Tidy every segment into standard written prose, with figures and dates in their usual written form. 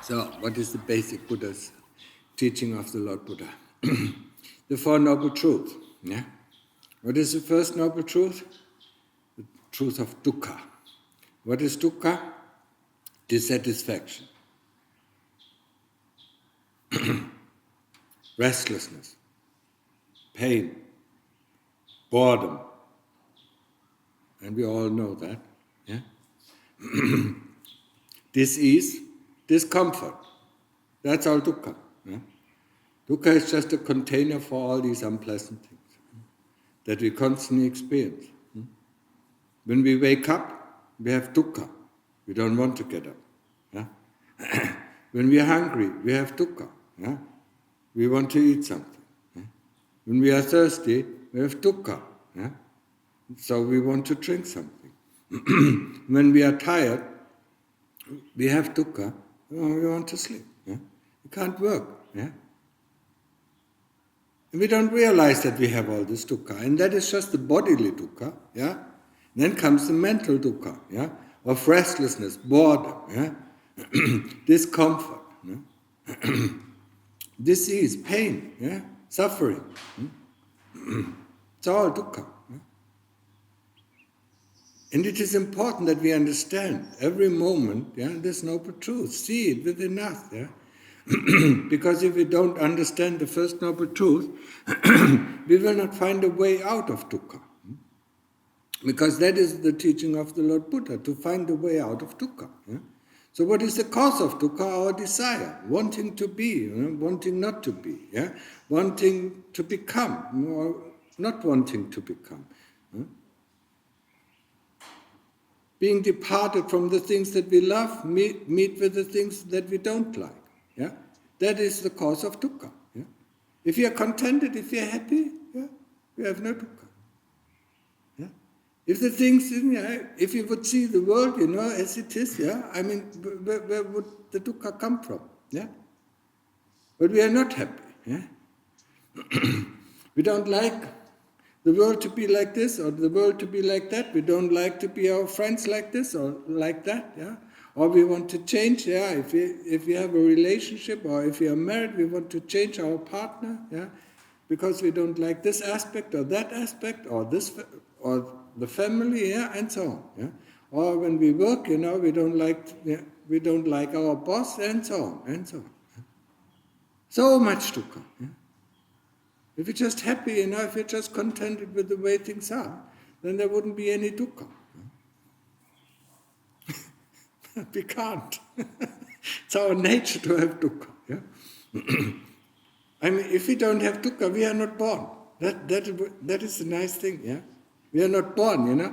So, what is the basic Buddha's teaching of the Lord Buddha? The Four Noble Truths. Yeah? What is the first Noble Truth? The truth of dukkha. What is dukkha? Dissatisfaction. Restlessness. Pain. Boredom. And we all know that. Yeah? Dis-ease. Discomfort. That's all dukkha. Yeah? Dukkha is just a container for all these unpleasant things that we constantly experience. When we wake up, we have dukkha. We don't want to get up. Yeah? When we are hungry, we have dukkha. Yeah? We want to eat something. Yeah? When we are thirsty, we have dukkha. Yeah? So we want to drink something. When we are tired, we have dukkha. We want to sleep. Yeah? We can't work. Yeah? And we don't realize that we have all this dukkha. And that is just the bodily dukkha. Yeah? Then comes the mental dukkha. Yeah? Of restlessness, boredom, yeah? Discomfort, yeah? Disease, pain, yeah? Suffering. It's all dukkha. Yeah? And it is important that we understand every moment, yeah, this noble truth, see it within us. Yeah? Because if we don't understand the first noble truth, we will not find a way out of dukkha. Because that is the teaching of the Lord Buddha, to find a way out of dukkha. Yeah? So what is the cause of dukkha? Our desire, wanting to be, wanting not to be, yeah? Wanting to become, or not wanting to become. Yeah? Being departed from the things that we love, meet with the things that we don't like. Yeah? That is the cause of dukkha. Yeah? If you are contented, if you are happy, yeah, you have no dukkha. Yeah? If the things, if you would see the world, as it is, yeah, I mean, where would the dukkha come from? Yeah? But we are not happy. Yeah? We don't like the world to be like this or the world to be like that. We don't like to be our friends like this or like that. Yeah? Or we want to change. Yeah? If we have a relationship or if we are married, we want to change our partner. Yeah? Because we don't like this aspect or that aspect or this or the family, yeah, and so on. Yeah? Or when we work, we don't like our boss, and so on, and so on. Yeah? So much dukkha. Yeah? If you're just happy, if you're just contented with the way things are, then there wouldn't be any dukkha. Yeah? We can't. It's our nature to have dukkha. Yeah? I mean, if we don't have dukkha, we are not born. That is the nice thing. Yeah, we are not born.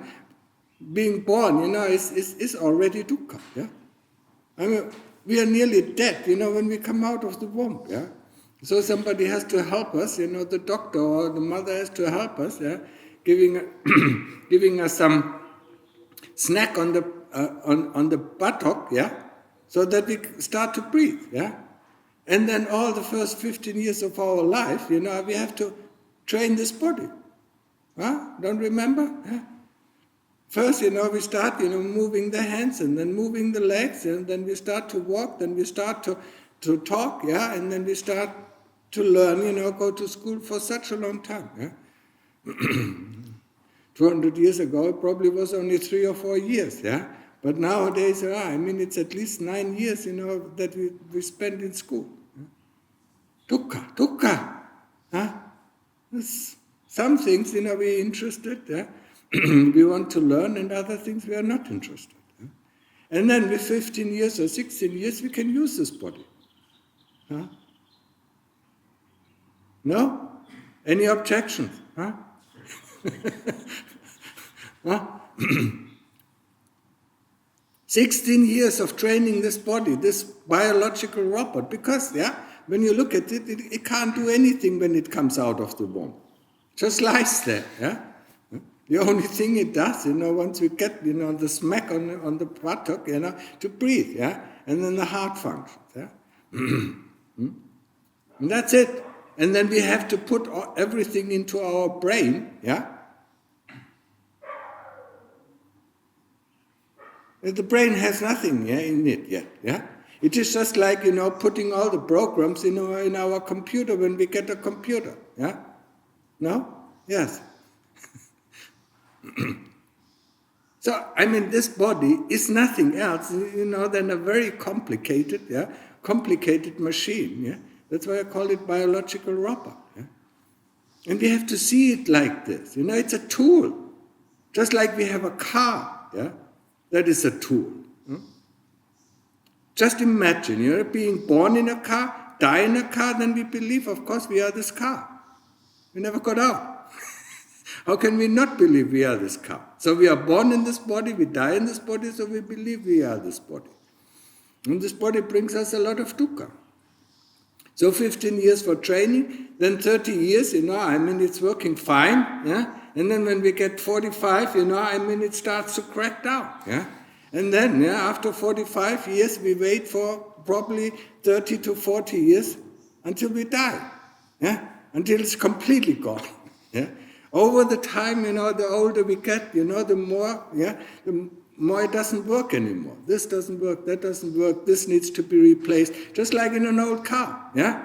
Being born, is already dukkha. Yeah, I mean, we are nearly dead. When we come out of the womb. Yeah. So somebody has to help us, the doctor or the mother has to help us, yeah, giving us some snack on the buttock, yeah, so that we start to breathe, yeah. And then all the first 15 years of our life, we have to train this body. Huh? Don't remember? Yeah? First, we start, moving the hands and then moving the legs, and then we start to walk, then we start to talk, yeah, and then we start to learn, go to school for such a long time. Yeah? 200 years ago, it probably was only 3 or 4 years, yeah? But nowadays, it's at least 9 years, that we spend in school. Yeah? Dukkha. Huh? Some things, we're interested, yeah? We want to learn, and other things we are not interested. Yeah? And then with 15 years or 16 years, we can use this body. Huh? No? Any objections? Huh? Huh? 16 years of training this body, this biological robot, because, yeah, when you look at it, it can't do anything when it comes out of the womb. Just lies there, yeah? The only thing it does, once we get, the smack on the buttock, to breathe, yeah? And then the heart functions, yeah? And that's it. And then we have to put everything into our brain, yeah? The brain has nothing in it yet, yeah? It is just like, putting all the programs in our computer when we get a computer, yeah? No? Yes. So, this body is nothing else, than a very complicated machine, yeah? That's why I call it biological robot, yeah? And we have to see it like this, it's a tool. Just like we have a car, yeah? That is a tool. Just imagine, being born in a car, die in a car, then we believe, of course, we are this car. We never got out. How can we not believe we are this car? So we are born in this body, we die in this body, so we believe we are this body. And this body brings us a lot of dukkha. So 15 years for training, then 30 years, it's working fine, yeah? And then when we get 45, it starts to crack down, yeah? And then, after 45 years, we wait for probably 30 to 40 years until we die, yeah? Until it's completely gone, yeah? Over the time, the older we get, the more, the more it doesn't work anymore. This doesn't work, that doesn't work, this needs to be replaced, just like in an old car, yeah?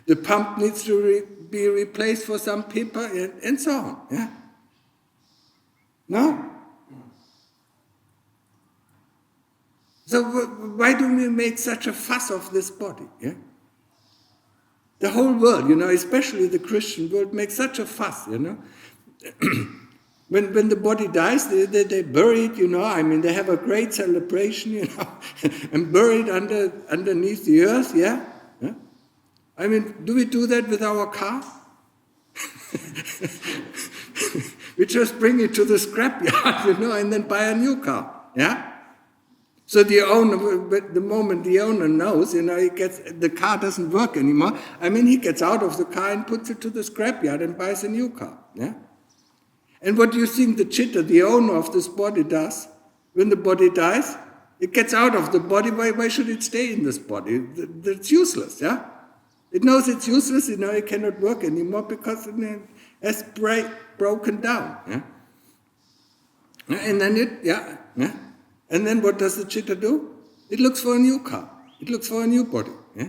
The pump needs to be replaced for some people, and so on, yeah? No? So why do we make such a fuss of this body, yeah? The whole world, especially the Christian world, makes such a fuss, When the body dies, they bury it, they have a great celebration, and bury it underneath the earth, yeah? Do we do that with our car? We just bring it to the scrapyard, and then buy a new car, yeah? So the owner, the moment the owner knows, the car doesn't work anymore, he gets out of the car and puts it to the scrapyard and buys a new car, yeah? And what do you think the chitta, the owner of this body, does? When the body dies, it gets out of the body. Why should it stay in this body? It's useless, yeah? It knows it's useless, it cannot work anymore because it has broken down, yeah? And then and then what does the chitta do? It looks for a new car. It looks for a new body, yeah?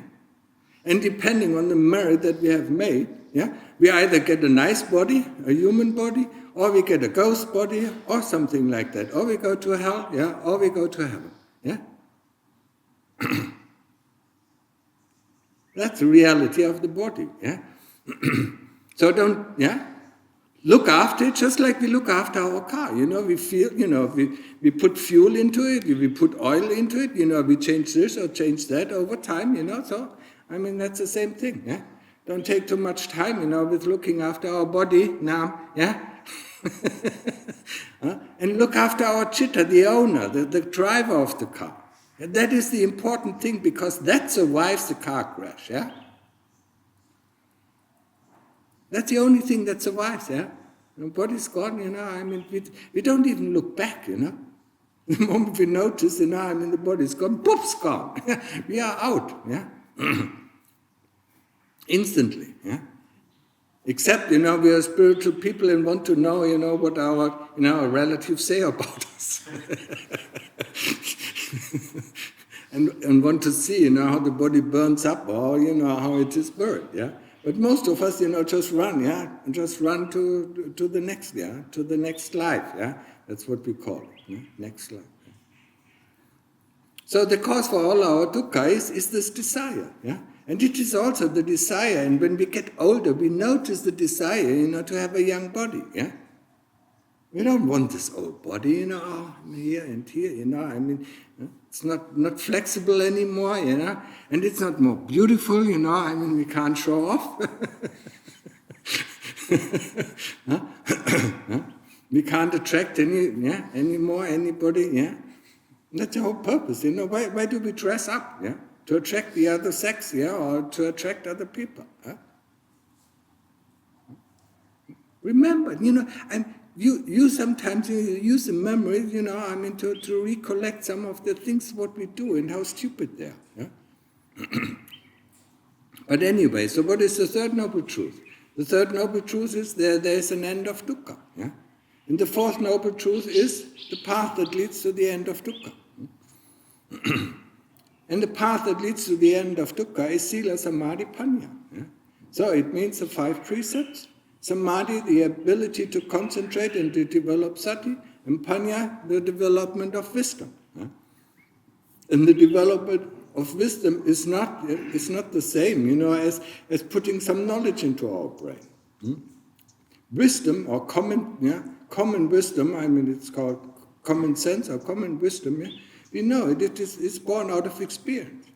And depending on the merit that we have made, yeah, we either get a nice body, a human body, or we get a ghost body, or something like that. Or we go to hell, yeah, or we go to heaven, yeah? That's the reality of the body, yeah? So look after it just like we look after our car, we feel, we put fuel into it, we put oil into it, we change this or change that over time, so, that's the same thing, yeah? Don't take too much time, with looking after our body now, yeah? And look after our chitta, the owner, the driver of the car. And that is the important thing, because that survives the car crash, yeah? That's the only thing that survives, yeah? The body's gone, we don't even look back, The moment we notice, the body's gone, boop's gone. We are out, yeah? Instantly, yeah? Except, we are spiritual people and want to know, what our relatives say about us. and want to see, how the body burns up or, how it is burned, yeah? But most of us, just run, yeah? And just run to the next, yeah? To the next life, yeah? That's what we call it, yeah? Next life. Yeah? So the cause for all our dukkha is this desire, yeah? And it is also the desire, and when we get older, we notice the desire, to have a young body, yeah? We don't want this old body, here and here, it's not flexible anymore, and it's not more beautiful, we can't show off. We can't attract anymore anybody, yeah? That's the whole purpose, why do we dress up, yeah? To attract the other sex, yeah, or to attract other people, huh? Remember, and you sometimes use the memories, to recollect some of the things what we do and how stupid they are. Yeah? But anyway, so what is the third noble truth? The third noble truth is there is an end of dukkha. Yeah? And the fourth noble truth is the path that leads to the end of dukkha. And the path that leads to the end of dukkha is sila, samadhi, panya. Yeah? So it means the 5 precepts. Samadhi, the ability to concentrate and to develop sati, and panya, the development of wisdom. Yeah? And the development of wisdom is not the same, as putting some knowledge into our brain. Wisdom, or common wisdom, it's called common sense or common wisdom, we know it's born out of experience.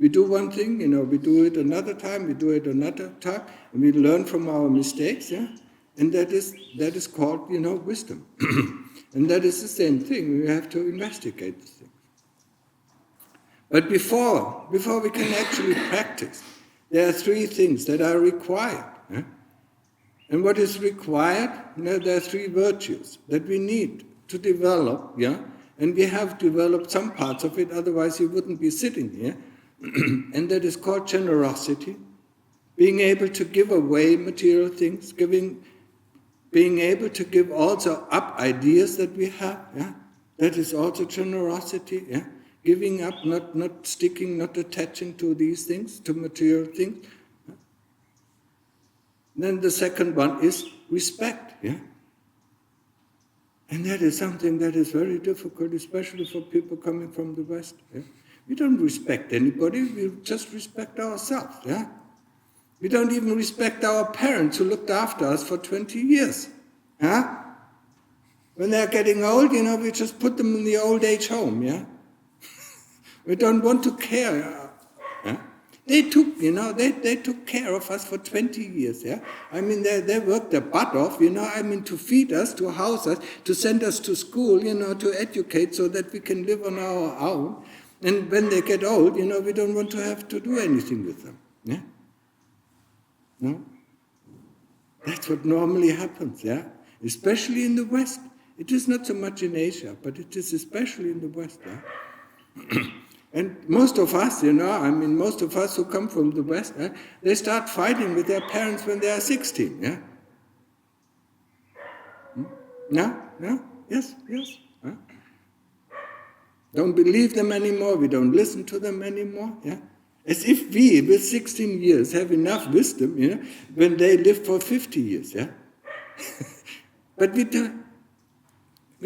We do one thing, we do it another time, and we learn from our mistakes, and that is called, wisdom. And that is the same thing, we have to investigate this thing. But before we can actually practice, there are 3 things that are required. And what is required? There are 3 virtues that we need to develop, and we have developed some parts of it, otherwise you wouldn't be sitting here. And that is called generosity, being able to give away material things, being able to give also up ideas that we have. That is also generosity. Giving up, not sticking, not attaching to these things, to material things. Then the second one is respect. And that is something that is very difficult, especially for people coming from the West. We don't respect anybody, we just respect ourselves. We don't even respect our parents who looked after us for 20 years. When they're getting old, we just put them in the old age home. We don't want to care. They took, they took care of us for 20 years. They worked their butt off, to feed us, to house us, to send us to school, to educate so that we can live on our own. And when they get old, we don't want to have to do anything with them. No? That's what normally happens, especially in the West. It is not so much in Asia, but it is especially in the West. And most of us, most of us who come from the West, they start fighting with their parents when they are 16. No? Yes? Don't believe them anymore, we don't listen to them anymore. As if we, with 16 years, have enough wisdom, when they live for 50 years. But we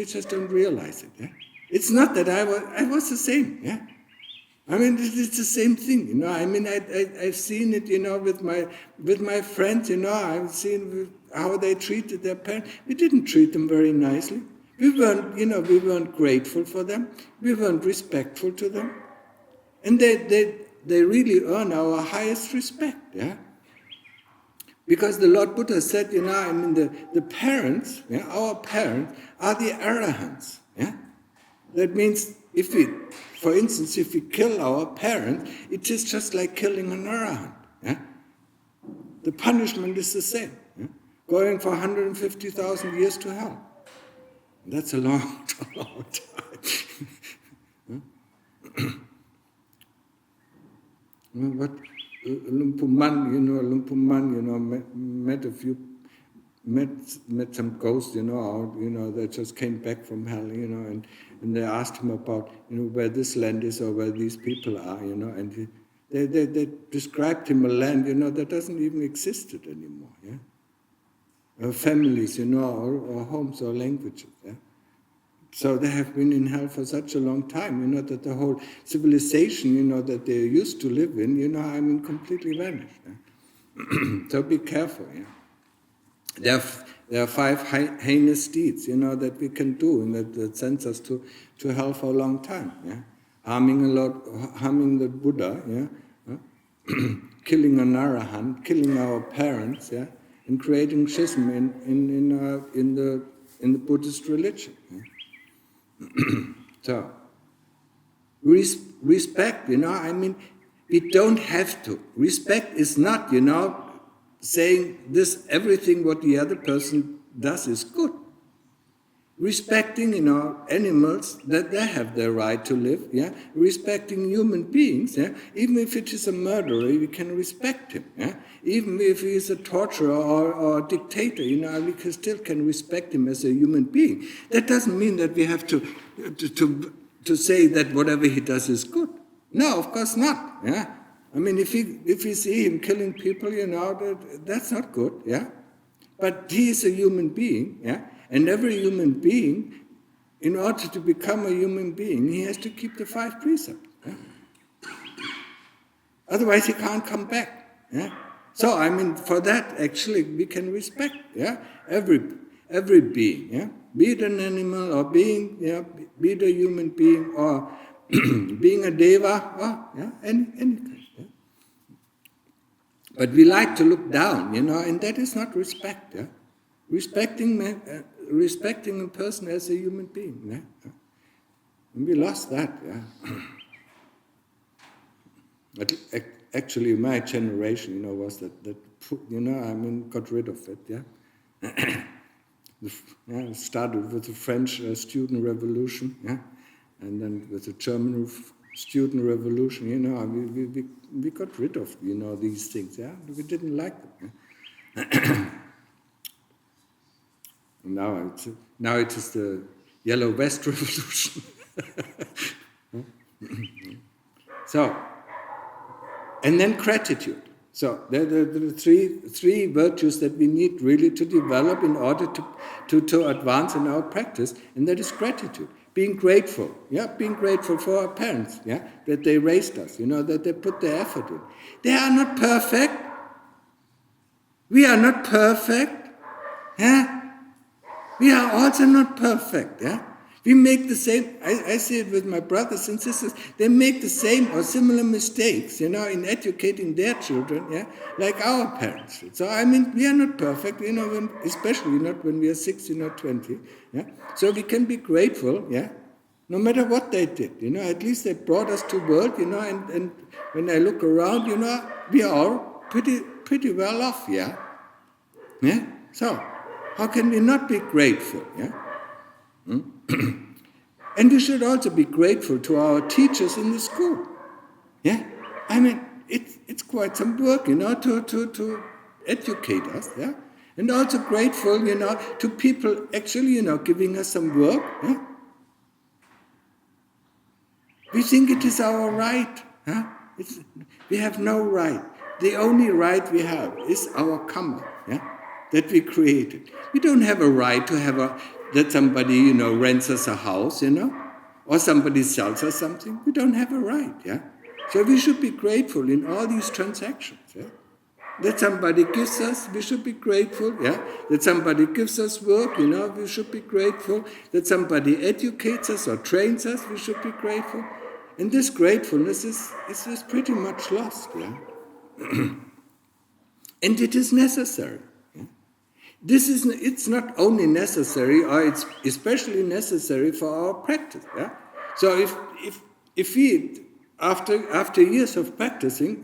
just don't realize it. It's not that I was the same. It's the same thing, I've seen it, with my friends, I've seen how they treated their parents. We didn't treat them very nicely. We weren't grateful for them. We weren't respectful to them. And they really earn our highest respect, Because the Lord Buddha said, the parents, our parents, are the arahants, That means for instance, if we kill our parents, it is just like killing an arahant. The punishment is the same. Going for 150,000 years to hell. That's a long time. But Lumpur met some ghosts, that just came back from hell, and they asked him about, where this land is or where these people are, and they described him a land, that doesn't even exist anymore, Or families, or homes or languages, So they have been in hell for such a long time, that the whole civilization, that they used to live in, completely vanished. So be careful, There are 5 heinous deeds, that we can do, and that sends us to hell for a long time. Harming the Buddha, killing an arahant, killing our parents, and creating schism in the Buddhist religion. So respect, we don't have to. Respect is not, saying everything what the other person does is good. respecting, animals, that they have their right to live, yeah, respecting human beings, yeah, even if it is a murderer, we can respect him, yeah, even if he is a torturer or a dictator, we still can respect him as a human being. That doesn't mean that we have to say that whatever he does is good. No, of course not, yeah. I mean, if we see him killing people, that's not good, yeah. But he is a human being, yeah? And every human being, in order to become a human being, he has to keep the 5 precepts. Yeah? Otherwise, he can't come back. Yeah? So, I mean, for that, actually, we can respect, yeah, every being, yeah, be it an animal or being, yeah, be it a human being or being a deva or any kind. Yeah? But we like to look down, and that is not respect. Yeah? Respecting a person as a human being. Yeah? And we lost that. Yeah? But actually, my generation, was that got rid of it. Yeah. It started with the French student revolution, yeah, and then with the German student revolution. We got rid of these things. Yeah, we didn't like them. Yeah? Now it is the Yellow Vest revolution. So, and then gratitude. So there are the three virtues that we need really to develop in order to advance in our practice, and that is gratitude. Being grateful, yeah, being grateful for our parents, yeah, that they raised us, that they put their effort in. They are not perfect. We are not perfect, yeah. We are also not perfect, yeah. We make the same, I see it with my brothers and sisters, they make the same or similar mistakes, in educating their children, yeah, like our parents. So, I mean, we are not perfect, especially not when we are 6, 20, yeah. So we can be grateful, yeah, no matter what they did, at least they brought us to the world, and when I look around, we are all pretty well off, yeah. Yeah? So, how can we not be grateful, yeah? And we should also be grateful to our teachers in the school. Yeah, I mean it's quite some work, to educate us. Yeah, and also grateful, to people actually, giving us some work. Yeah? We think it is our right. Huh? We have no right. The only right we have is our kamma. Yeah, that we created. We don't have a right to have that somebody, rents us a house, or somebody sells us something. We don't have a right, yeah? So we should be grateful in all these transactions, yeah? That somebody gives us, we should be grateful, yeah? That somebody gives us work, we should be grateful. That somebody educates us or trains us, we should be grateful. And this gratefulness is pretty much lost, yeah? And it is necessary. It's not only necessary, or it's especially necessary for our practice. Yeah? So if we after years of practicing,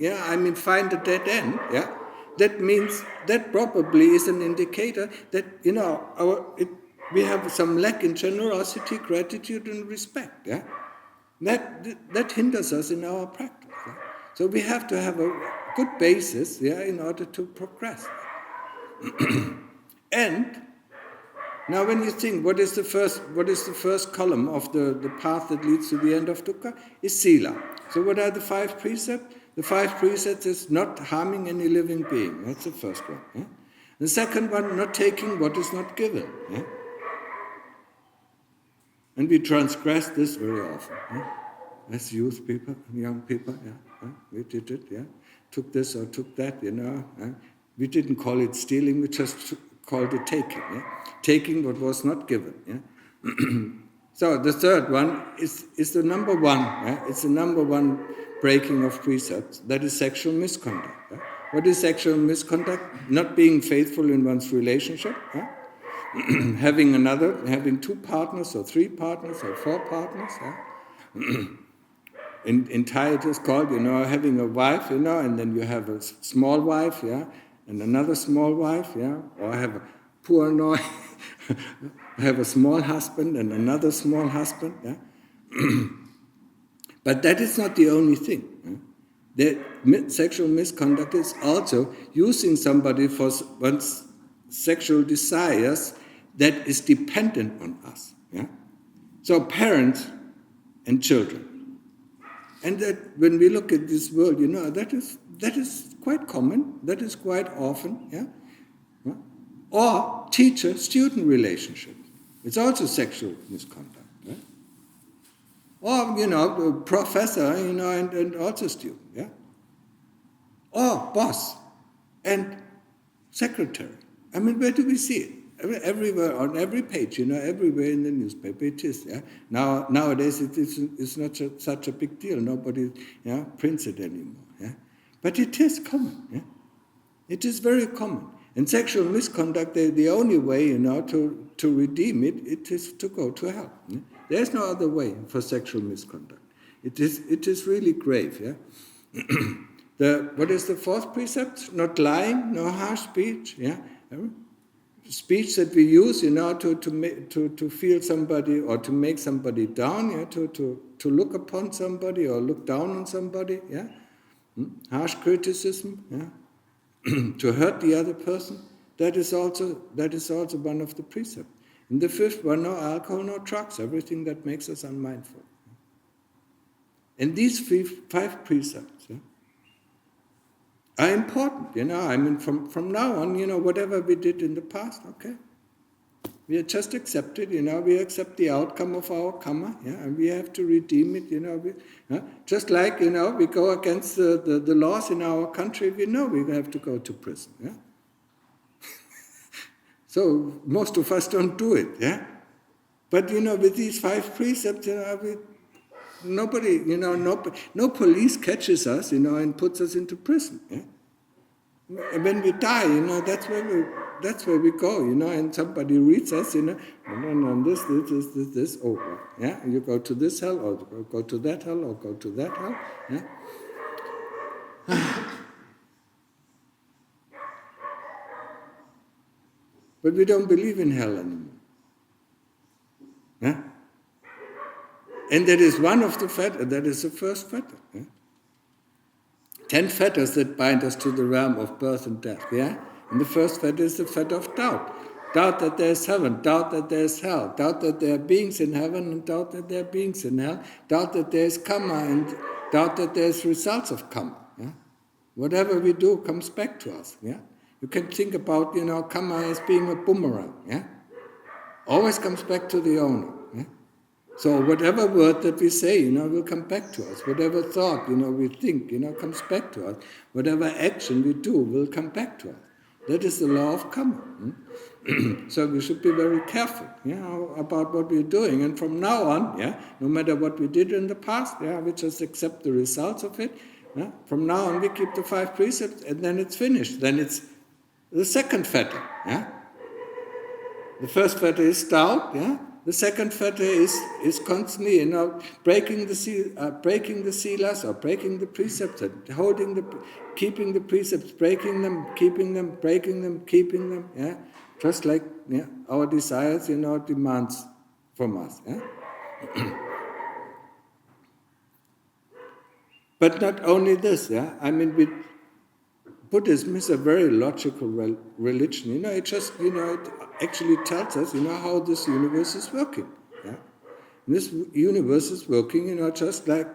find a dead end, yeah, that means that probably is an indicator that we have some lack in generosity, gratitude, and respect. Yeah, that hinders us in our practice. Yeah? So we have to have a good basis, yeah, in order to progress. And now when you think, what is the first column of the path that leads to the end of dukkha? Is sila. So what are the 5 precepts? The 5 precepts is not harming any living being. That's the first one. Yeah? The second one, not taking what is not given. Yeah? And we transgress this very often. Yeah? As youth people, young people, yeah? We did it, yeah? Took this or took that, Yeah? We didn't call it stealing, we just called it taking, yeah? Taking what was not given, yeah? So the third one is the number one, yeah? It's the number one breaking of precepts, that is sexual misconduct. Yeah? What is sexual misconduct? Not being faithful in one's relationship, yeah? having 2 partners or 3 partners or 4 partners, yeah? In Thai it is called, having a wife, and then you have a small wife, yeah, and another small wife, yeah, or have a poor noi, have a small husband and another small husband. Yeah? But that is not the only thing. Yeah? Sexual misconduct is also using somebody for one's sexual desires that is dependent on us. Yeah? So parents and children. And that when we look at this world, that is quite common, that is quite often. Yeah? Or teacher-student relationship. It's also sexual misconduct. Right? Or, professor, and also student. Yeah? Or boss and secretary. I mean, where do we see it? Everywhere, on every page, everywhere in the newspaper it is. Yeah? Nowadays it's not such a big deal. Nobody prints it anymore. Yeah? But it is common. Yeah? It is very common. And sexual misconduct, the only way, to redeem it is to go to hell. Yeah? There's no other way for sexual misconduct. It is really grave. Yeah. What is the fourth precept? Not lying, no harsh speech. Yeah. Speech that we use, to feel somebody or to make somebody down. Yeah. To look upon somebody or look down on somebody. Yeah. Harsh criticism. Yeah. To hurt the other person, that is also one of the precepts. And the fifth one, no alcohol, no drugs, everything that makes us unmindful. And these five precepts are important. I mean, from now on, whatever we did in the past, okay, we just accept it. We accept the outcome of our kamma, and we have to redeem it. Just like we go against the laws in our country, we know we have to go to prison. Yeah? So most of us don't do it. Yeah, but with these five precepts, nobody, no police catches us, and puts us into prison. Yeah? When we die, that's where we go, and somebody reads us, this, oh, yeah, you go to this hell, or go to that hell, or go to that hell, yeah. But we don't believe in hell anymore. Yeah? And that is one of the fetters, that is the first fetter. Yeah? 10 fetters that bind us to the realm of birth and death, yeah? And the first fetter is the fetter of doubt. Doubt that there is heaven, doubt that there is hell, doubt that there are beings in heaven and doubt that there are beings in hell, doubt that there is kamma and doubt that there is results of kamma. Yeah? Whatever we do comes back to us. Yeah? You can think about, kamma as being a boomerang. Yeah? Always comes back to the owner. Yeah? So whatever word that we say, will come back to us. Whatever thought, we think, comes back to us. Whatever action we do will come back to us. That is the law of kamma. So we should be very careful, about what we're doing. And from now on, no matter what we did in the past, we just accept the results of it. From now on, we keep the five precepts, and then it's finished. Then it's the second fetter. The first fetter is doubt. The second fetter is constantly, breaking the silas or breaking the precepts, and keeping the precepts, breaking them, keeping them, breaking them, keeping them. Just like our desires, demands from us. But not only this. I mean, Buddhism is a very logical religion. It just, it actually tells us, how this universe is working. And this universe is working, just like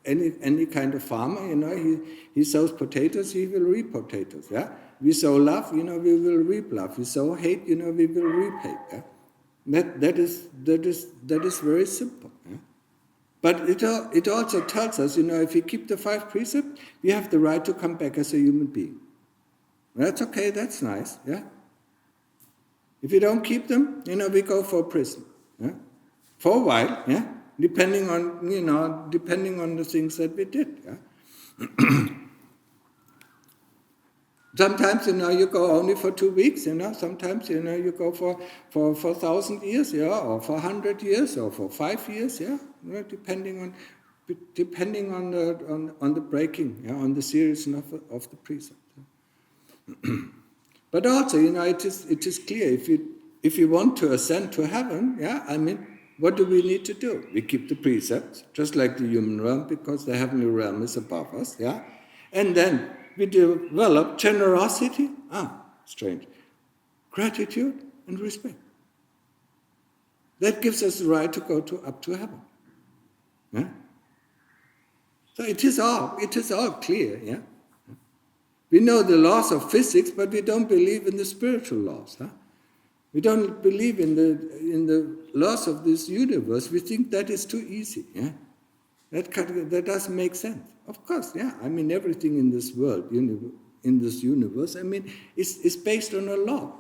any kind of farmer. He sows potatoes, he will reap potatoes. We sow love, we will reap love. We sow hate, we will reap hate. That is very simple. But it also tells us, if we keep the five precepts, we have the right to come back as a human being. That's okay, that's nice, If we don't keep them, we go for prison, for a while, depending on the things that we did, Sometimes, you go only for 2 weeks, Sometimes, you go for 1,000 years, or for 100 years, or for 5 years, depending on the breaking, on the seriousness of the precept. But also, it is clear, if you want to ascend to heaven, what do we need to do? We keep the precepts, just like the human realm, because the heavenly realm is above us, and then we develop generosity, strange, gratitude and respect. That gives us the right to go up to heaven. So it is all clear, We know the laws of physics, but we don't believe in the spiritual laws, We don't believe in the laws of this universe. We think that is too easy, That doesn't make sense. Of course, everything in this world, in this universe, is based on a law,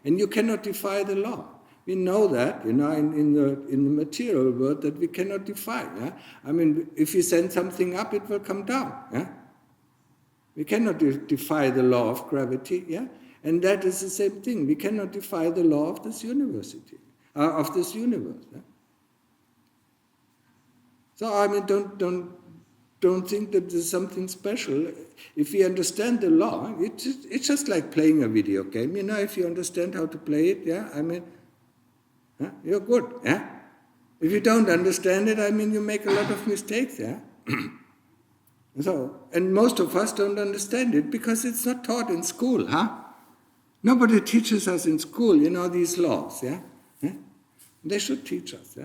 And you cannot defy the law. We know that, in the material world, that we cannot defy, if you send something up, it will come down, We cannot defy the law of gravity, And that is the same thing. We cannot defy the law of this university, of this universe. So don't think that there's something special. If you understand the law, it's just like playing a video game. If you understand how to play it, you're good. If you don't understand it, you make a lot of mistakes. So, and most of us don't understand it because it's not taught in school, Nobody teaches us in school, these laws, They should teach us,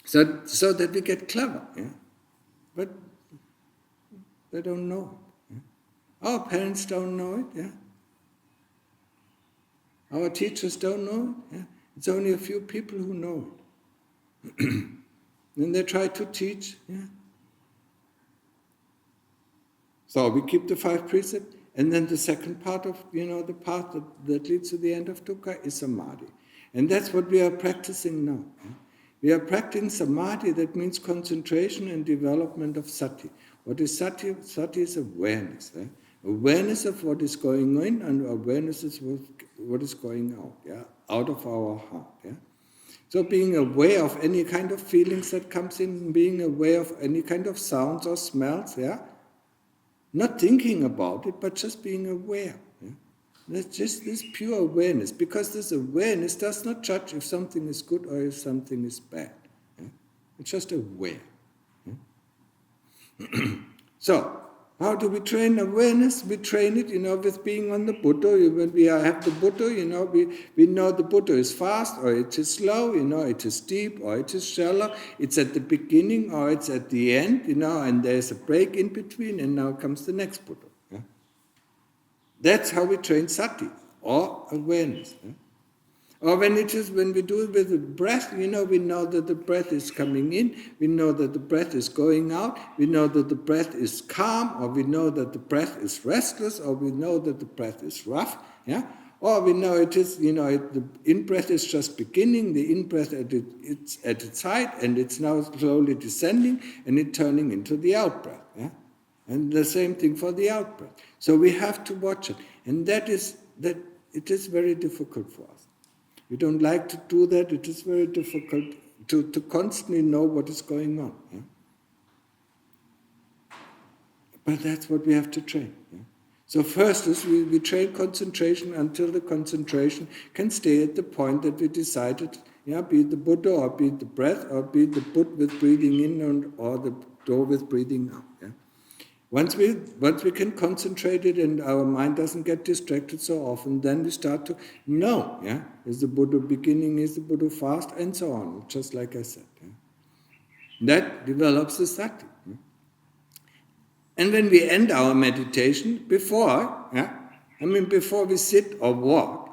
So that we get clever, But they don't know it. Our parents don't know it, Our teachers don't know it, It's only a few people who know it. Then they try to teach, So we keep the 5 precepts, and then the second part of, the path that leads to the end of dukkha is samadhi. And that's what we are practicing now. We are practicing samadhi, that means concentration and development of sati. What is sati? Sati is awareness. Awareness of what is going on and awareness of what is going out, out of our heart. So being aware of any kind of feelings that comes in, being aware of any kind of sounds or smells, Not thinking about it, but just being aware. That's just this pure awareness, because this awareness does not judge if something is good or if something is bad. It's just aware. So, how do we train awareness? We train it, with being on the Buddha. When we have the Buddha, we know the Buddha is fast or it is slow, it is deep or it is shallow. It's at the beginning or it's at the end, and there's a break in between, and now comes the next Buddha. That's how we train sati, or awareness. Or when we do it with the breath, we know that the breath is coming in, we know that the breath is going out, we know that the breath is calm, or we know that the breath is restless, or we know that the breath is rough, Or we know it is, the in-breath is just beginning, the in-breath it's at its height, and it's now slowly descending, and it turning into the out-breath, And the same thing for the out-breath. So we have to watch it, and that it is very difficult for us. We don't like to do that. It is very difficult to constantly know what is going on. But that's what we have to train. So first is we train concentration until the concentration can stay at the point that we decided, be it the Buddha or be it the breath or be it the Buddha with breathing in or the door with breathing out. Once we can concentrate it and our mind doesn't get distracted so often, then we start to know, is the Buddha beginning, is the Buddha fast, and so on, just like I said. That develops the sati. And when we end our meditation, before we sit or walk,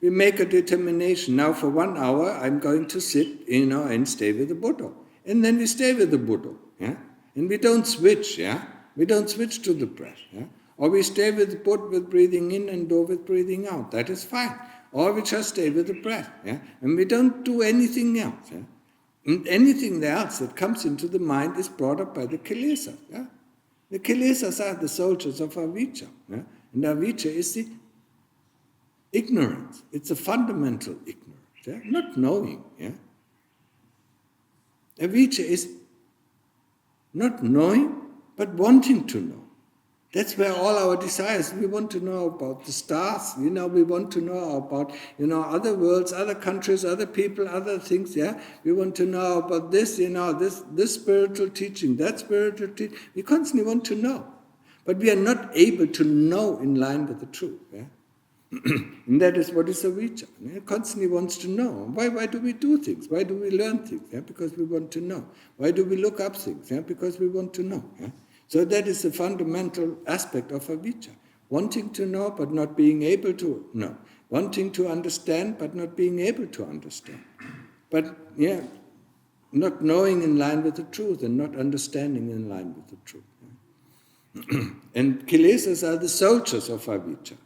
we make a determination. Now for 1 hour, I'm going to sit, and stay with the Buddha. And then we stay with the Buddha, And we don't switch, We don't switch to the breath, Or we stay with the Buddha with breathing in and do with breathing out. That is fine. Or we just stay with the breath, And we don't do anything else, And anything else that comes into the mind is brought up by the kilesas, The kilesas are the soldiers of avijja, And avijja is the ignorance. It's a fundamental ignorance, Not knowing, Avijja is not knowing, but wanting to know. That's where all our desires, we want to know about the stars, we want to know about, other worlds, other countries, other people, other things, We want to know about this, this spiritual teaching, that spiritual teaching. We constantly want to know. But we are not able to know in line with the truth, And that is what is avijja. It constantly wants to know. Why do we do things? Why do we learn things? Because we want to know. Why do we look up things? Because we want to know. So that is the fundamental aspect of avijja. Wanting to know but not being able to know. Wanting to understand but not being able to understand. But not knowing in line with the truth and not understanding in line with the truth. And kilesas are the soldiers of avijja.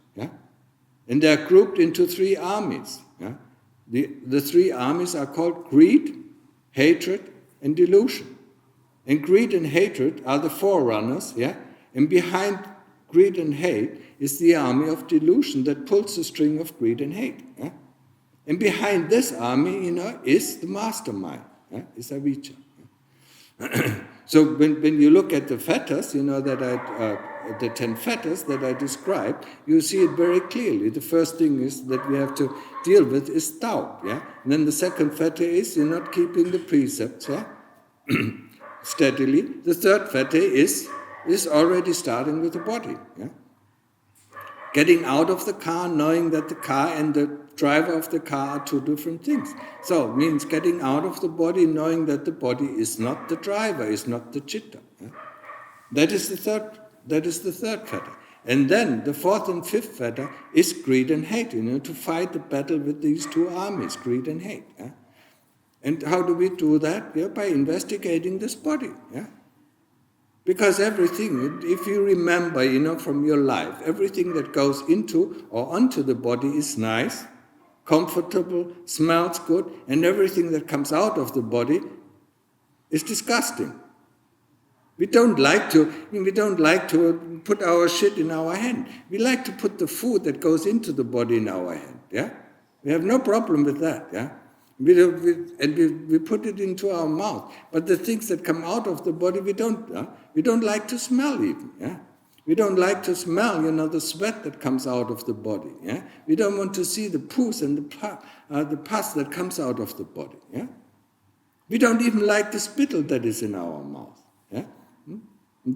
And they are grouped into 3 armies. The 3 armies are called greed, hatred, and delusion. And greed and hatred are the forerunners, And behind greed and hate is the army of delusion that pulls the string of greed and hate. And behind this army, is the mastermind, is avijja. So when you look at the fetters, the 10 fetters that I described, you see it very clearly. The first thing is that we have to deal with is doubt, And then the second fetter is you're not keeping the precepts, steadily. The third fetter is already starting with the body, Getting out of the car, knowing that the car and the driver of the car are 2 different things. So it means getting out of the body, knowing that the body is not the driver, is not the chitta. That is the third fetter. And then the 4th and 5th fetter is greed and hate, to fight the battle with these 2 armies, greed and hate. And how do we do that? By investigating this body. Because everything, if you remember, from your life, everything that goes into or onto the body is nice, comfortable, smells good, and everything that comes out of the body is disgusting. We don't like to put our shit in our hand. We like to put the food that goes into the body in our hand. We have no problem with that. We put it into our mouth. But the things that come out of the body, we don't like to smell even. We don't like to smell, the sweat that comes out of the body. We don't want to see the poos and the pus that comes out of the body. We don't even like the spittle that is in our mouth.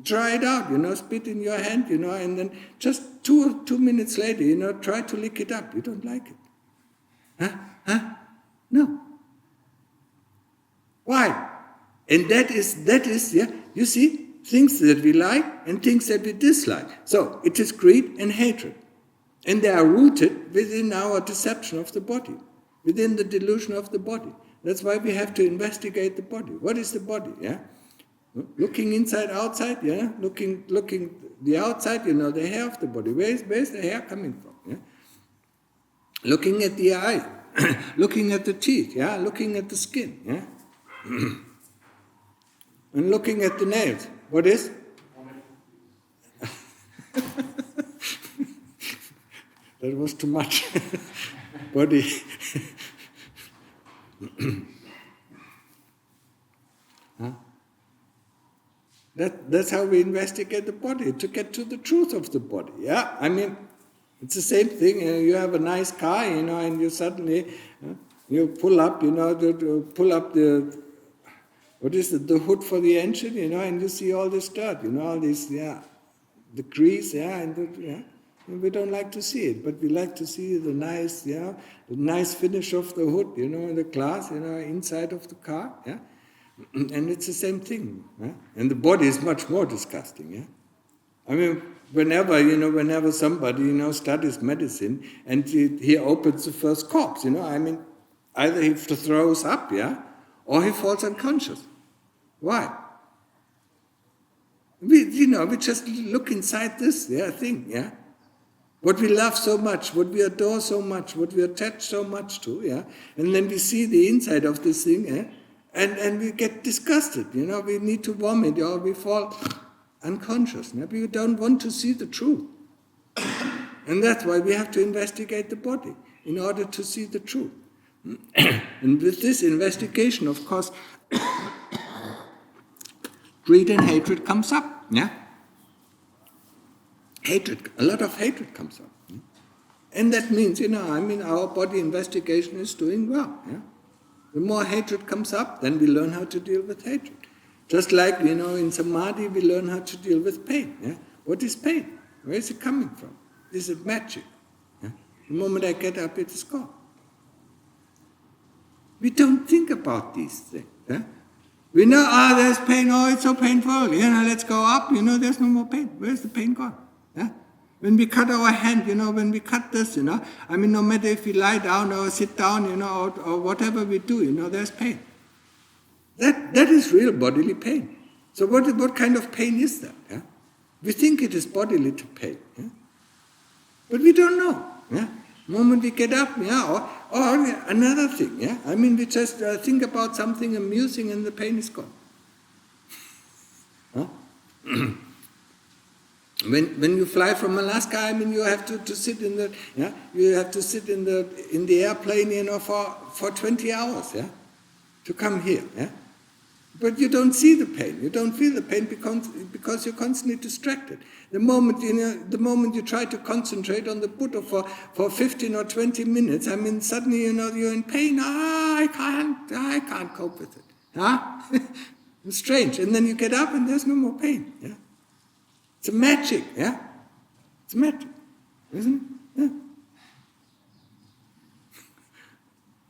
Try it out, spit in your hand, and then just 2 minutes later, try to lick it up. You don't like it. No. Why? And that is, you see, things that we like and things that we dislike. So it is greed and hatred. And they are rooted within our deception of the body, within the delusion of the body. That's why we have to investigate the body. What is the body? Looking inside, outside, looking the outside, the hair of the body. Where's the hair coming from? Looking at the eye, looking at the teeth, looking at the skin, and looking at the nails. What is? That was too much. Body. That's how we investigate the body, to get to the truth of the body. It's the same thing. You have a nice car, and you suddenly you pull up, pull up the the hood for the engine, and you see all this dirt, all this, the grease, and we don't like to see it, but we like to see the nice finish of the hood, the glass, inside of the car, And it's the same thing, and the body is much more disgusting, whenever somebody, studies medicine and he opens the first corpse, either he throws up, or he falls unconscious. Why? We just look inside this, thing, What we love so much, what we adore so much, what we attach so much to, And then we see the inside of this thing, And we get disgusted, we need to vomit or we fall unconscious. We don't want to see the truth. And that's why we have to investigate the body in order to see the truth. And with this investigation, of course, greed and hatred comes up. hatred, a lot of hatred comes up. And that means, our body investigation is doing well. The more hatred comes up, then we learn how to deal with hatred. Just like, in samadhi, we learn how to deal with pain. What is pain? Where is it coming from? Is it magic? The moment I get up, it is gone. We don't think about these things. We know, there's pain, it's so painful, let's go up, there's no more pain. Where's the pain gone? When we cut our hand, when we cut this, no matter if we lie down or sit down, or whatever we do, there's pain. That is real bodily pain. So what kind of pain is that? We think it is bodily to pain. But we don't know. The moment we get up, or another thing, we just think about something amusing and the pain is gone. When you fly from Alaska, you have to sit in the you have to sit in the airplane, for 20 hours, to come here, But you don't see the pain, you don't feel the pain because you're constantly distracted. The moment you try to concentrate on the Buddha for 15 or 20 minutes, suddenly you're in pain. I can't cope with it. It's strange, and then you get up and there's no more pain. It's a magic, It's magic, isn't it?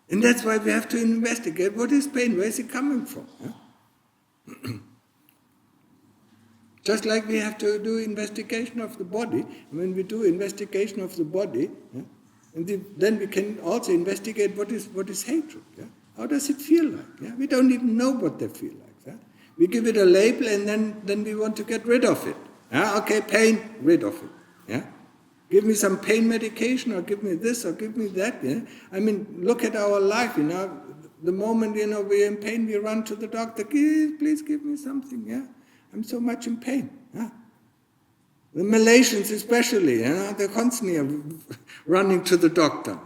And that's why we have to investigate what is pain, where is it coming from? Just like we have to do investigation of the body. When we do investigation of the body, then we can also investigate what is hatred. How does it feel like? We don't even know what they feel like. We give it a label and then we want to get rid of it. Okay, pain, rid of it. Give me some pain medication, or give me this, or give me that. Look at our life. The moment we're in pain, we run to the doctor. Please give me something. I'm so much in pain. The Malaysians especially, they're constantly running to the doctor.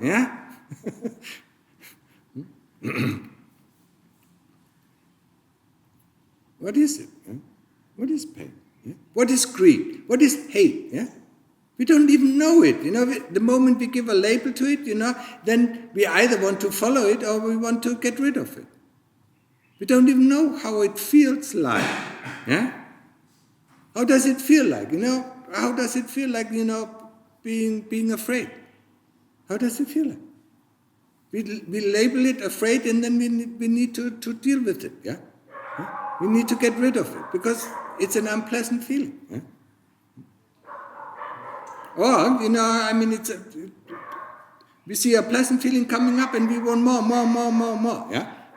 What is it? What is pain? What is greed? What is hate? We don't even know it. The moment we give a label to it, then we either want to follow it or we want to get rid of it. We don't even know how it feels like. How does it feel like? How does it feel like, being afraid? How does it feel like? We label it afraid, and then we need to deal with it. We need to get rid of it because it's an unpleasant feeling. Or, we see a pleasant feeling coming up and we want more.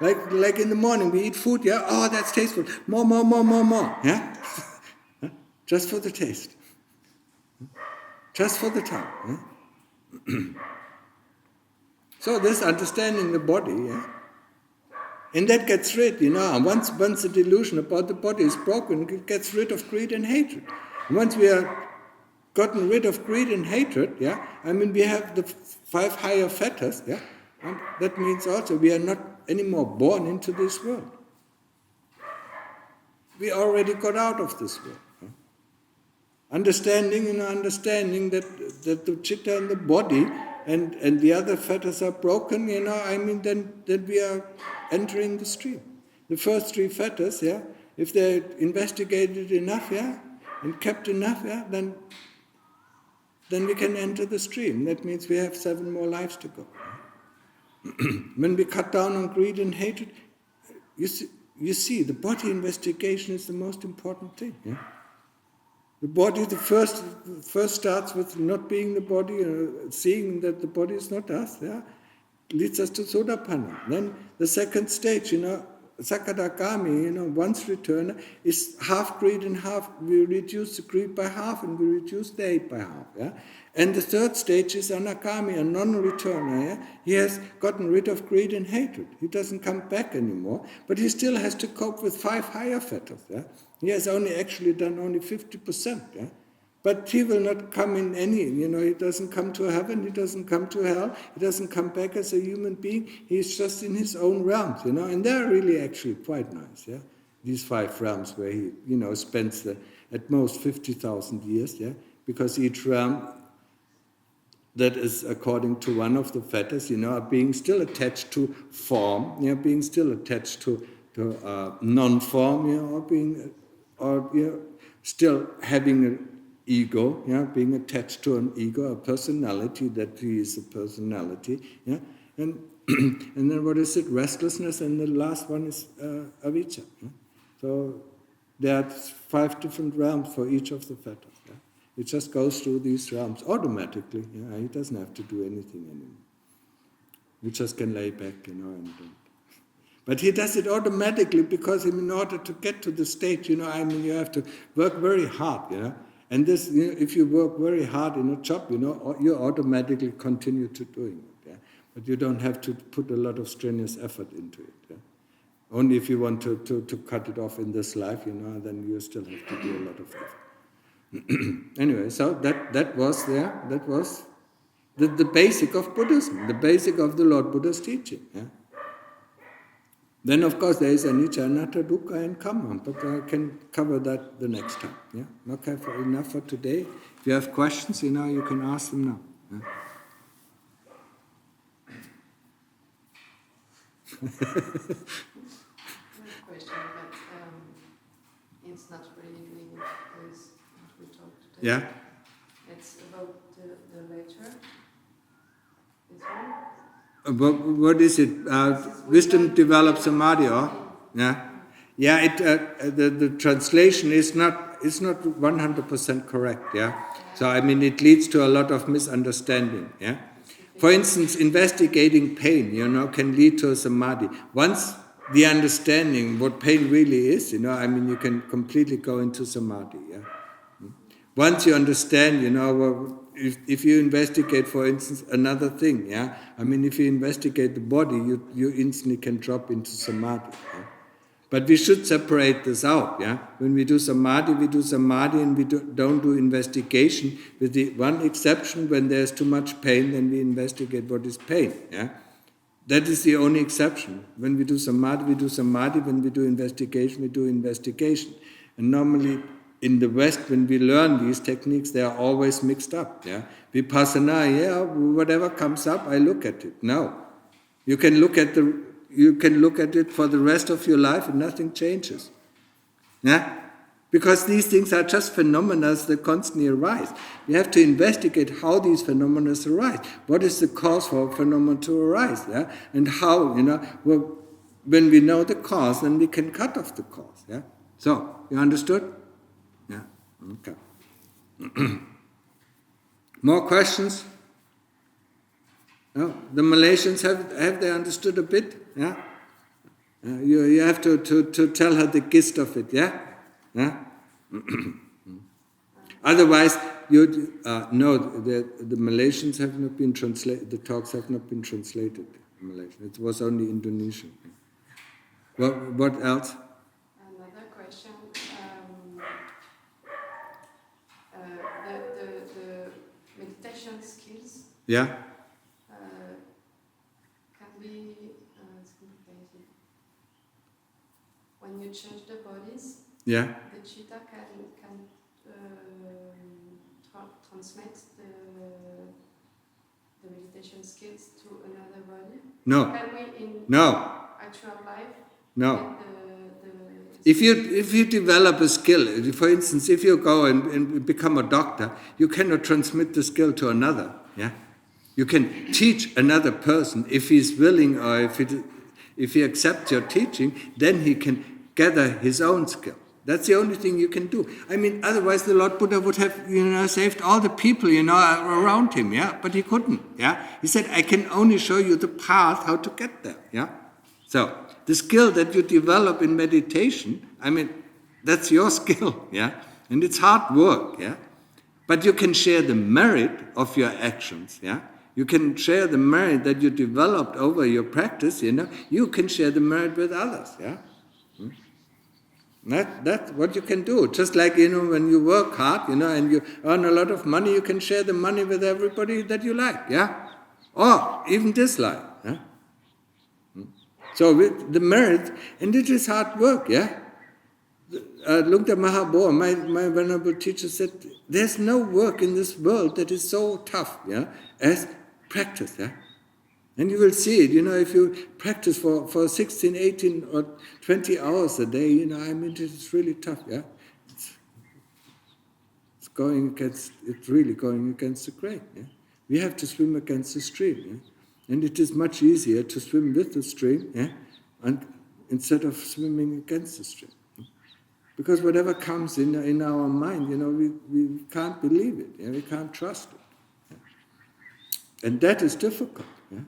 Like in the morning, we eat food, that's tasteful. More. Just for the taste. Just for the tongue. So this understanding the body, and that gets rid, once the delusion about the body is broken, it gets rid of greed and hatred. Once we are gotten rid of greed and hatred, we have the 5 higher fetters, and that means also we are not anymore born into this world. We already got out of this world. Understanding that the chitta and the body and the other fetters are broken, then we are entering the stream. The first 3 fetters, if they're investigated enough, and kept enough, then we can enter the stream. That means we have 7 more lives to go. When we cut down on greed and hatred, you see, the body investigation is the most important thing. The body, the first starts with not being the body, seeing that the body is not us, leads us to Sotapanna. Then the second stage, Sakadagami, once return, is half greed and half, we reduce the greed by half and we reduce the hate by half. And the third stage is Anagami, a non-returner. He has gotten rid of greed and hatred. He doesn't come back anymore, but he still has to cope with 5 higher fetters. He has only actually done only 50%. But he will not come in any, he doesn't come to heaven, he doesn't come to hell, he doesn't come back as a human being, he's just in his own realms, and they're really actually quite nice, These 5 realms where he, spends at most 50,000 years, because each realm that is according to one of the fetters, are being still attached to form, being still attached to non-form, or still having an ego, being attached to an ego, a personality, that he is a personality, and and then what is it? Restlessness, and the last one is avijja. So there are 5 different realms for each of the fetters. It just goes through these realms automatically. He doesn't have to do anything anymore. He just can lay back, but he does it automatically, because in order to get to the stage, you have to work very hard, And this, if you work very hard in a job, you automatically continue to doing it. But you don't have to put a lot of strenuous effort into it. Only if you want to cut it off in this life, then you still have to do a lot of effort. Anyway, so that was there. That was the basic of Buddhism, the basic of the Lord Buddha's teaching. Then, of course, there is anicca, anatta, dukkha, and kamma, but I can cover that the next time. Okay, enough for today. If you have questions, you can ask them now. Question, but it's not really doing with what we talked today. Yeah. It's about the later. This one. What is it? Wisdom develops samadhi, or? The translation is not 100% correct. So it leads to a lot of misunderstanding. For instance, investigating pain, can lead to a samadhi. Once the understanding what pain really is, you can completely go into samadhi. Once you understand, if you investigate, for instance, another thing, if you investigate the body, you instantly can drop into samadhi. But we should separate this out. When we do samadhi and we don't do investigation, with the one exception: when there's too much pain, then we investigate what is pain. That is the only exception. When we do samadhi, we do samadhi. When we do investigation, we do investigation. And normally in the West, when we learn these techniques, they are always mixed up. Vipassana, whatever comes up, I look at it. No. You can look at it for the rest of your life and nothing changes. Because these things are just phenomena that constantly arise. We have to investigate how these phenomena arise. What is the cause for a phenomenon to arise? And how, when we know the cause, then we can cut off the cause. So, you understood? Okay. More questions? No? The Malaysians, have they understood a bit? You have to tell her the gist of it, Otherwise, no, the Malaysians have not been translated, the talks have not been translated in Malaysian. It was only Indonesian. What else? Another question. The meditation skills. Yeah. Can be it's complicated. When you change the bodies. Yeah. The chitta can transmit the meditation skills to another body. No. Can we in actual life? No. If you develop a skill, for instance, if you go and become a doctor, you cannot transmit the skill to another. You can teach another person if he's willing, or if he accepts your teaching, then he can gather his own skill. That's the only thing you can do. Otherwise the Lord Buddha would have, saved all the people, around him, but he couldn't, He said, I can only show you the path how to get there, So, the skill that you develop in meditation, that's your skill, And it's hard work, But you can share the merit of your actions, You can share the merit that you developed over your practice, You can share the merit with others, That's what you can do. Just like, when you work hard, and you earn a lot of money, you can share the money with everybody that you like, Or even dislike, So with the merit, and it is hard work, Lungta Mahabo, my venerable teacher said, there's no work in this world that is so tough, yeah, as practice, yeah. And you will see it, if you practice for 16, 18 or 20 hours a day, it's really tough, yeah. It's really going against the grain, yeah. We have to swim against the stream, yeah. And it is much easier to swim with the stream, yeah, and instead of swimming against the stream. Because whatever comes in our mind, we can't believe it, yeah? We can't trust it. Yeah? And that is difficult. Yeah?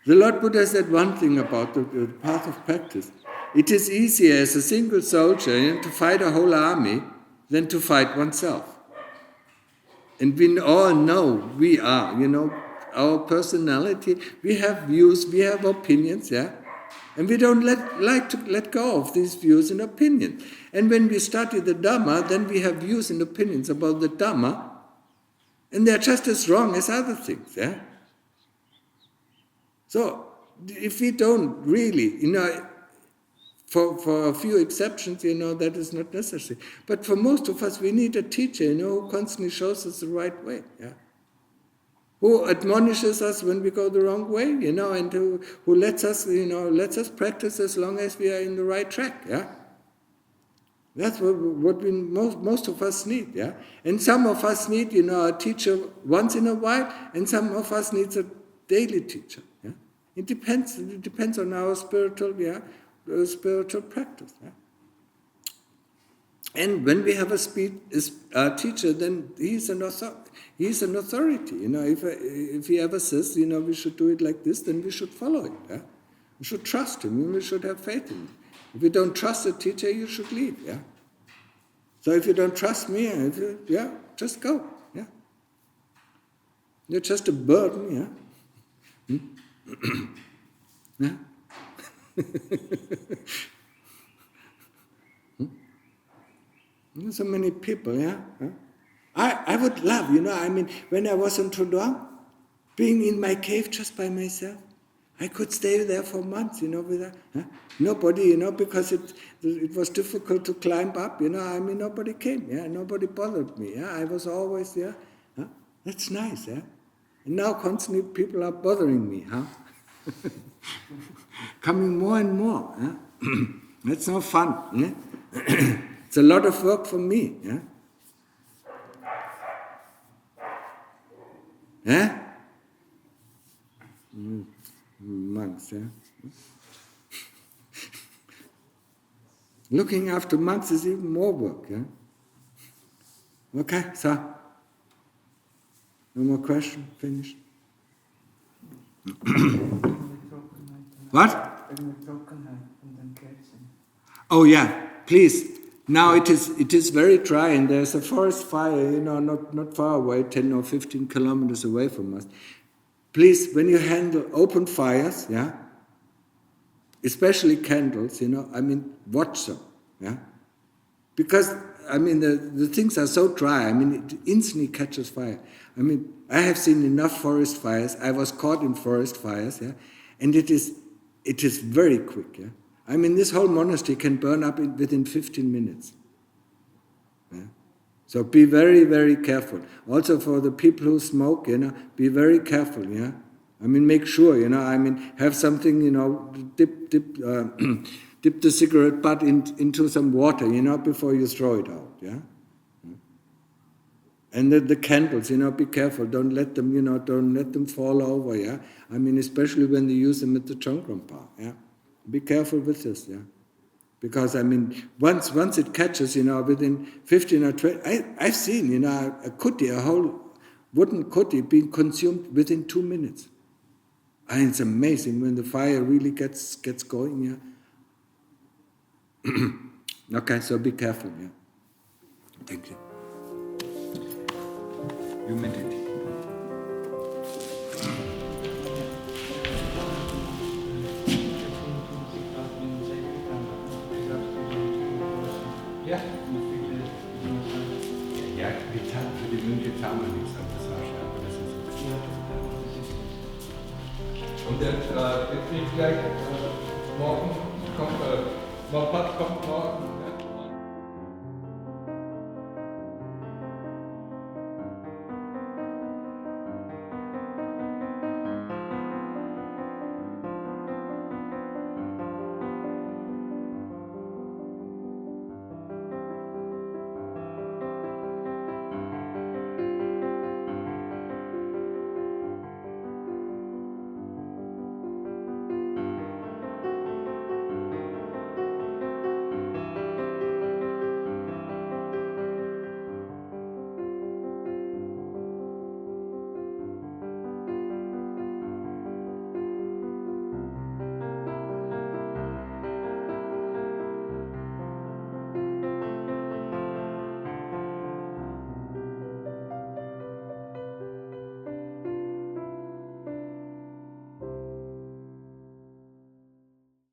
The Lord Buddha said one thing about the path of practice. It is easier as a single soldier to fight a whole army than to fight oneself. And we all know we are, our personality, we have views, we have opinions, yeah? And we don't like to let go of these views and opinions. And when we study the Dhamma, then we have views and opinions about the Dhamma, and they're just as wrong as other things. Yeah? So, if we don't really, for a few exceptions, that is not necessary. But for most of us, we need a teacher, who constantly shows us the right way. Yeah? Who admonishes us when we go the wrong way, and who lets us practice as long as we are in the right track, yeah? That's what we most of us need, yeah? And some of us need, a teacher once in a while, and some of us need a daily teacher, yeah? It depends on our spiritual practice, yeah? And when we have a teacher, then he's an authority. If he ever says, we should do it like this, then we should follow it. Yeah? We should trust him, and we should have faith in him. If you don't trust the teacher, you should leave. Yeah. So if you don't trust me, just go. Yeah. You're just a burden. Yeah. Yeah. So many people, yeah. I would love, when I was in Trudong, being in my cave just by myself. I could stay there for months, without nobody, because it was difficult to climb up, nobody came, yeah, nobody bothered me, yeah. I was always there. Huh? That's nice, yeah. And now constantly people are bothering me, huh? Coming more and more, yeah. That's no fun, yeah. It's a lot of work for me, yeah? Yeah? Monks, yeah? Looking after monks is even more work, yeah? Okay, so, no more question, finished? What? Oh yeah, please. Now it is very dry, and there's a forest fire, not far away, 10 or 15 kilometers away from us. Please, when you handle open fires, yeah, especially candles, watch them, yeah, because the things are so dry. It instantly catches fire. I have seen enough forest fires. I was caught in forest fires, yeah, and it is very quick, yeah. This whole monastery can burn up within 15 minutes. Yeah? So be very, very careful. Also for the people who smoke, be very careful, yeah. Make sure, have something, dip the cigarette butt into some water, before you throw it out, yeah. And the candles, be careful. Don't let them fall over, yeah. Especially when they use them at the Chongkrongpa, yeah. Be careful with this, yeah. Because, once it catches, within 15 or 20, I've seen, a kuti, a whole wooden kuti being consumed within 2 minutes. And it's amazing when the fire really gets going, yeah. Okay, so be careful, yeah. Thank you. You meditate. Ja, für die Mönche tat man nichts, das war schon, aber das ist okay. Und der kriegt gleich morgen, kommt morgen.